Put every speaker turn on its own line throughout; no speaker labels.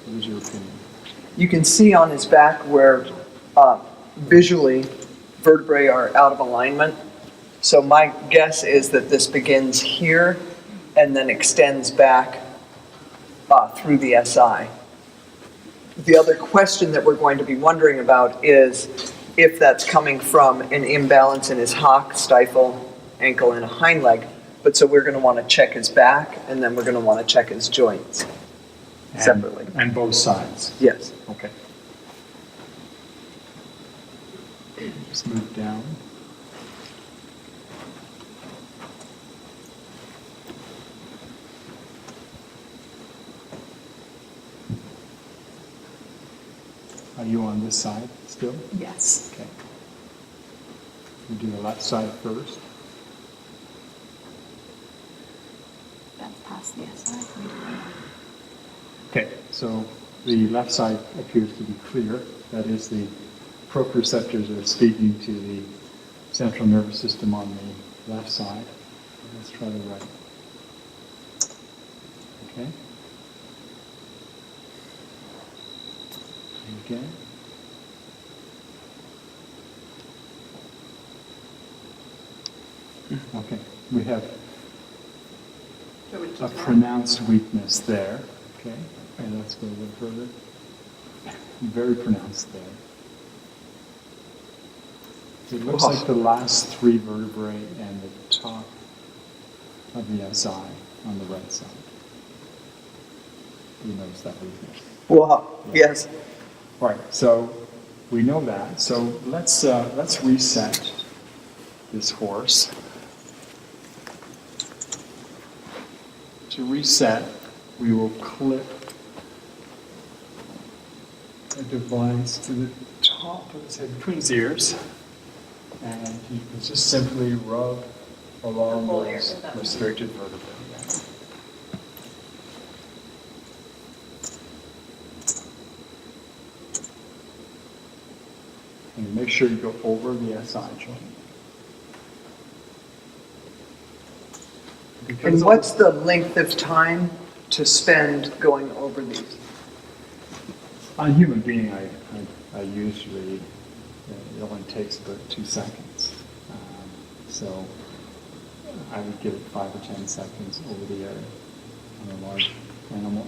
What is your opinion?
You can see on his back where visually vertebrae are out of alignment. So my guess is that this begins here and then extends back through the SI. The other question that we're going to be wondering about is if that's coming from an imbalance in his hock, stifle, ankle, and a hind leg. But so we're going to want to check his back, and then we're going to want to check his joints separately.
And both sides?
Yes.
Okay. Just move down. Are you on this side still?
Yes.
Okay. We do the left side first.
That's past the SI.
Okay, so the left side appears to be clear. That is, the proprioceptors are speaking to the central nervous system on the left side. Let's try the right. Okay. And again. Okay, we have a pronounced weakness there. Okay, and let's go a little further. Very pronounced there. It looks like the last three vertebrae and the top of the SI on the right side. You notice that weakness.
Wow.
Yeah.
Yes.
All right, so we know that. So let's reset this horse. To reset, we will clip a device to the top of his head, between his ears, and you can just simply rub along those restricted vertebrae. And make sure you go over the SI joint.
And what's the length of time to spend going over these?
On a human being, I usually, it only takes about 2 seconds. So I would give it 5 or 10 seconds over the area on a large animal.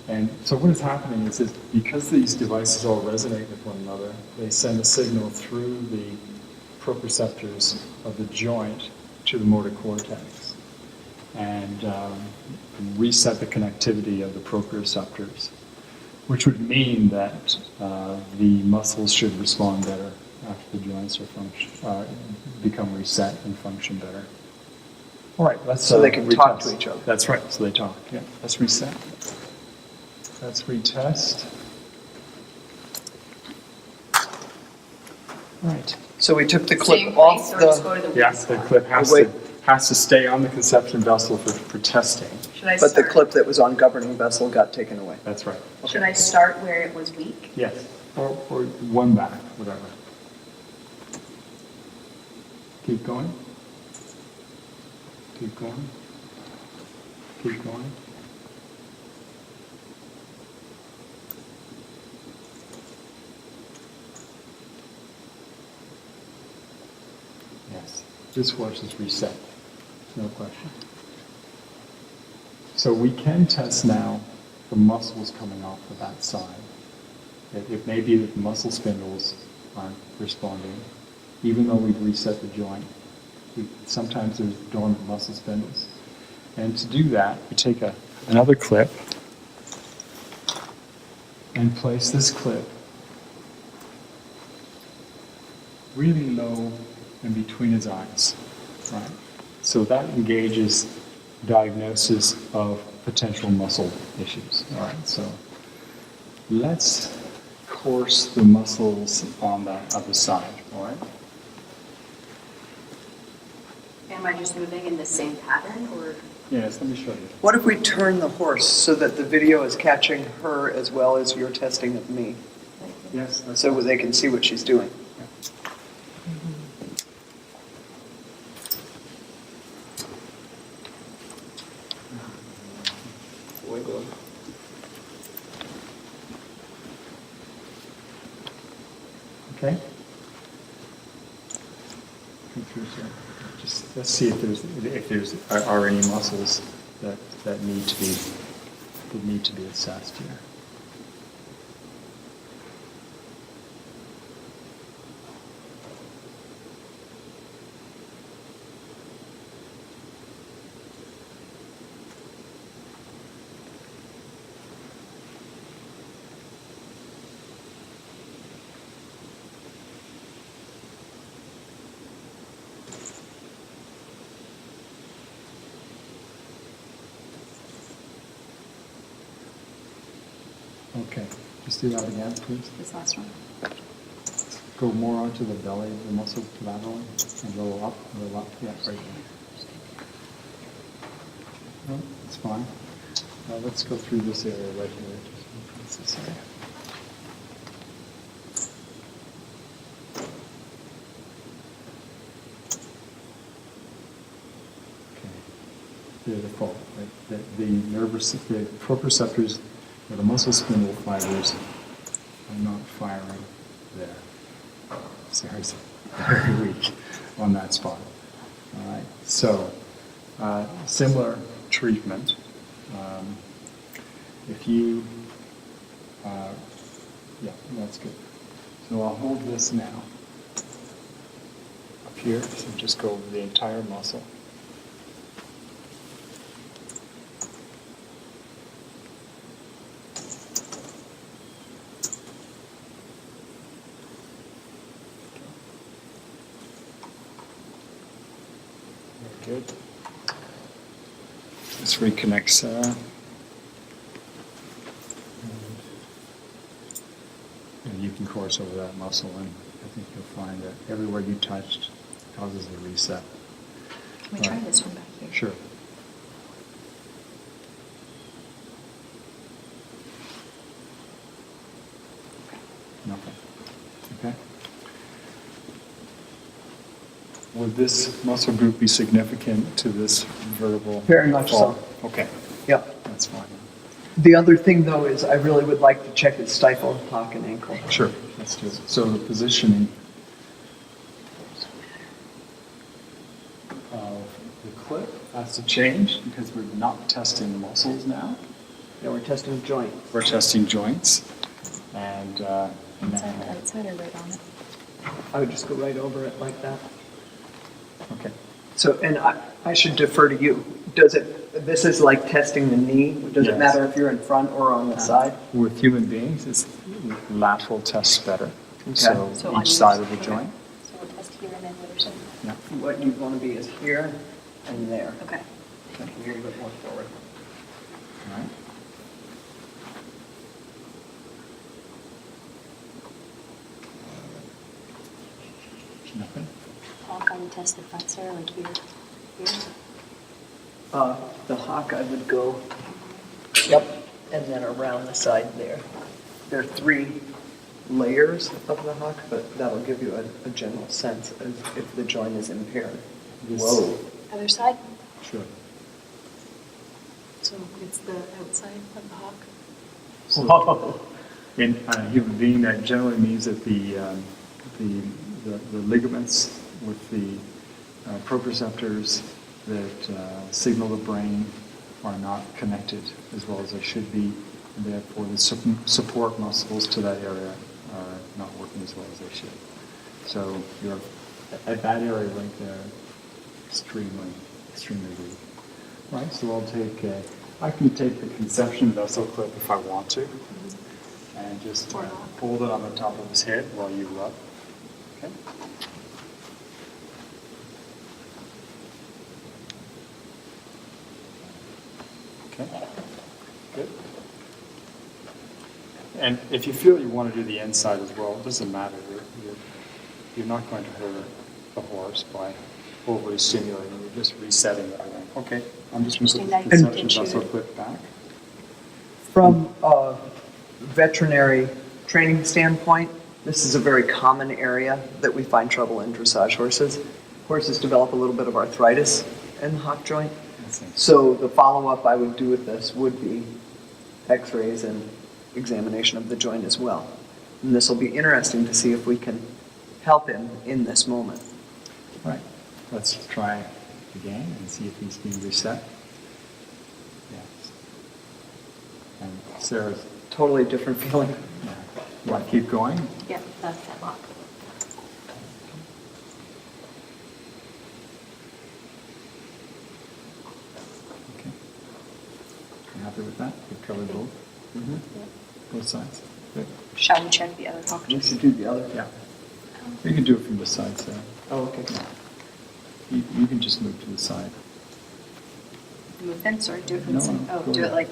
And so what is happening is that because these devices all resonate with one another, they send a signal through the proprioceptors of the joint to the motor cortex and reset the connectivity of the proprioceptors, which would mean that the muscles should respond better after the joints are become reset and function better. All right, let's
So they can talk to each other.
That's right, so they talk. Yeah, let's reset. Let's retest. All right.
So we took the clip
Same
off
place, or just go
the,
to the
Yes, the clip has to stay on the conception vessel for testing.
Should I
but the
start?
clip that was on governing vessel got taken away.
That's right.
Should I start where it was weak?
Yes, or one back, whatever. Keep going. Keep going. Keep going. Yes, this horse is reset, no question. So we can test now the muscles coming off of that side. It may be that the muscle spindles aren't responding, even though we've reset the joint. Sometimes there's dormant muscle spindles. And to do that, we take another clip and place this clip really low in between his eyes, right? So that engages diagnosis of potential muscle issues, all right? So let's course the muscles on that other side, all right?
Am I just moving in the same pattern, or?
Yes, let me show you.
What if we turn the horse so that the video is catching her as well as you're testing of me?
Yes, that's
So they can see what she's doing.
Okay? Come through here. Just let's see if are any muscles that need to be assessed here. Okay, just do that again, please.
This last one.
Go more onto the belly of the muscle laterally and roll up, yeah, right there. No, it's fine. Now let's go through this area right here. Just this area. Okay, there's the fault, right? The proprioceptors, or the muscle spindle fibers, are not firing there. Sorry, very weak on that spot. All right, so similar treatment. If you, yeah, that's good. So I'll hold this now up here, so just go over the entire muscle. Very good. This reconnects. And you can course over that muscle, and I think you'll find that everywhere you touched causes a reset.
Can we try this one back here?
Sure. Nothing. Okay. Would this muscle group be significant to this vertebral
Very much
fall?
so.
Okay,
Yep.
that's fine.
The other thing, though, is I really would like to check his stifle, hock, and ankle.
Sure, let's do it. So the positioning of the clip has to change because we're not testing muscles now.
Yeah, we're testing joint.
We're testing joints. And
Inside or outside or right on it?
I would just go right over it like that.
okay.
So, and I should defer to you. This is like testing the knee. Does it
Yes.
matter if you're in front or on the side?
With human beings, it's lateral tests better.
Okay.
So
on
each
yours-
side of the
okay.
joint.
So we'll test here and then the other side?
Yeah.
What you want to be is here and there.
Okay.
A little bit more forward.
All right. Nothing.
Hawk, I would test the front side, like here. Here.
The hock, I would go, yep, and then around the side there. There are 3 layers of the hock, but that'll give you a general sense of if the joint is impaired.
This-
Whoa.
Other side?
Sure.
So it's the outside of the hawk?
So
Whoa.
in a human being, that generally means that the ligaments with the proprioceptors that signal the brain are not connected as well as they should be, and therefore the support muscles to that area are not working as well as they should. So you're at that area right there, extremely weak. Right, so I can take the conception vessel clip if I want to, and just
Or not.
hold it on the top of his head while you rub. Okay. Okay, good. And if you feel you want to do the inside as well, it doesn't matter. You're not going to hurt the horse by overly stimulating. You're just resetting everything. Okay, I'm just going to put the
Interesting that
conception
you
vessel
should-
clip back.
From a veterinary training standpoint, this is a very common area that we find trouble in dressage horses. Horses develop a little bit of arthritis in the hock joint.
I see.
So the follow-up I would do with this would be x-rays and examination of the joint as well. And this will be interesting to see if we can help him in this moment.
All right, let's try again and see if he's being reset. Yes. And Sarah's,
Totally different feeling.
yeah. You want to keep going?
Yep, that's that lock.
Okay. You happy with that? You've covered both? Both sides? Good.
Shall we check the other
You
packages?
should do the other.
Yeah. You can do it from the side, Sarah.
Oh, okay.
You can just move to the side.
Move in, sorry, do it from
No,
the side.
no,
Oh,
go
do it
ahead.
like,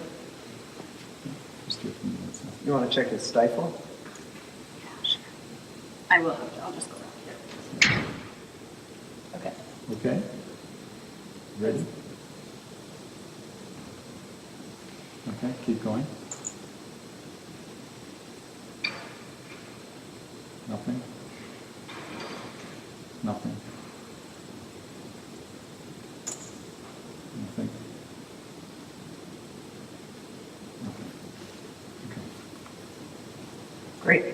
Just do it from the side.
You want to check his stifle?
yeah, sure. I will, I'll just go around here. Okay.
Okay? Ready? Okay, keep going. Nothing? Nothing? Nothing? Nothing. Okay.
Great.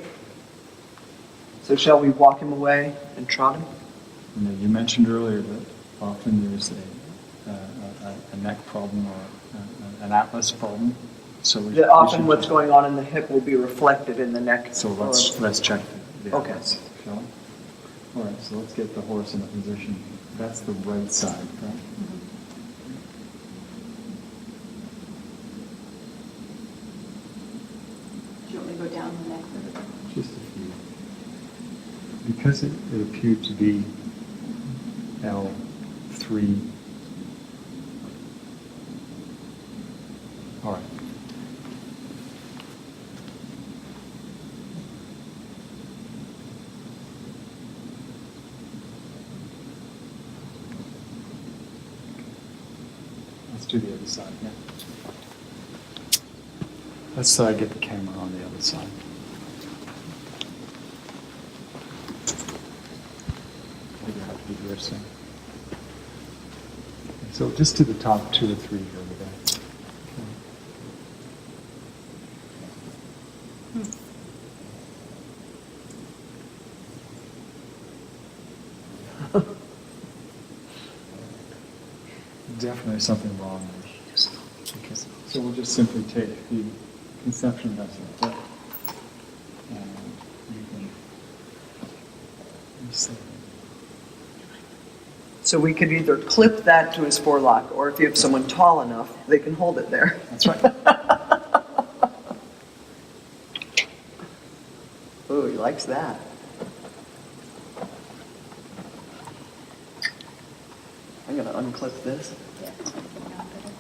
So shall we walk him away and trot him?
You know, you mentioned earlier that often there's a neck problem or an atlas problem. So we
That often
should
what's
just-
going on in the hip will be reflected in the neck.
So
or-
let's check the
Okay.
atlas, shall we? All right, so let's get the horse in a position. That's the right side, right?
Do you want me to go down the neck further?
Just a few. Because it appeared to be L3. All right. Let's do the other side, yeah. Let's get the camera on the other side. Maybe I have to do yours, so just to the top 2 or 3 here with that. Definitely something wrong there. Because, so we'll just simply take the conception vessel clip and you can reset it.
So we could either clip that to his forelock, or if you have someone tall enough, they can hold it there.
That's right.
Oh, he likes that. I'm gonna unclip this.
Yeah. it's gonna come out better.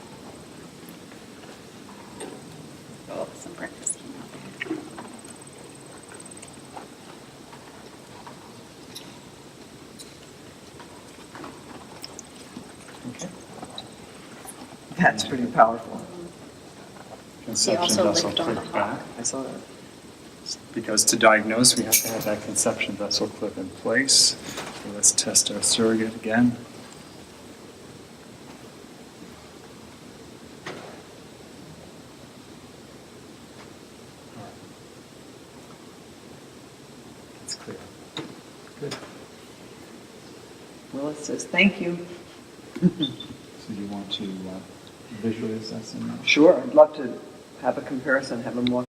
Oh, some breakfast came out there.
Okay.
That's pretty powerful.
Conception
also
vessel
lift on
clip
the
back.
I saw that.
Because to diagnose, we have to have that conception vessel clip in place. So let's test our surrogate again. All right. It's clear. Good.
Willis says, thank you.
So you want to visually assess him now?
Sure, I'd love to have a comparison, have him walk